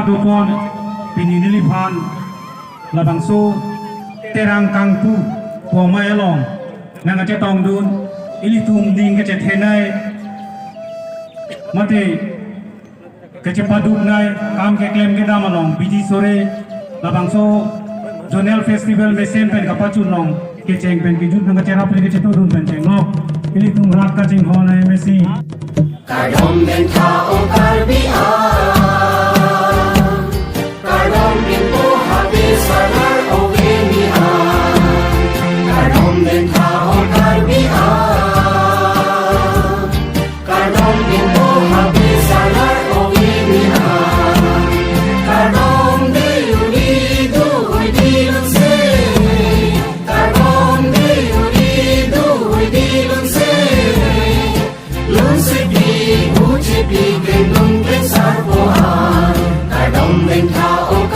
dupon pininilipan labangso terang kangpu pomai along nang aja tong dun ilitung ding ke cethenai mate kecepaduk nai kam ke klaim ke damalong biji sore labangso zonal festival mesen pen kapacun long ke ceng pen ke jut nang acara pen ke cetodun pen ceng lo ilitung rak ka ceng honai mesi Kadom den tha o karbia Kadom bin po habi salar o genia Kadom den tha o karbia Kadom bin po habi salar o genia Kadom de yuri du di lun se Kadom de yuri du di lun se Lun se Uci pi gendung besar pohon, kadang bentah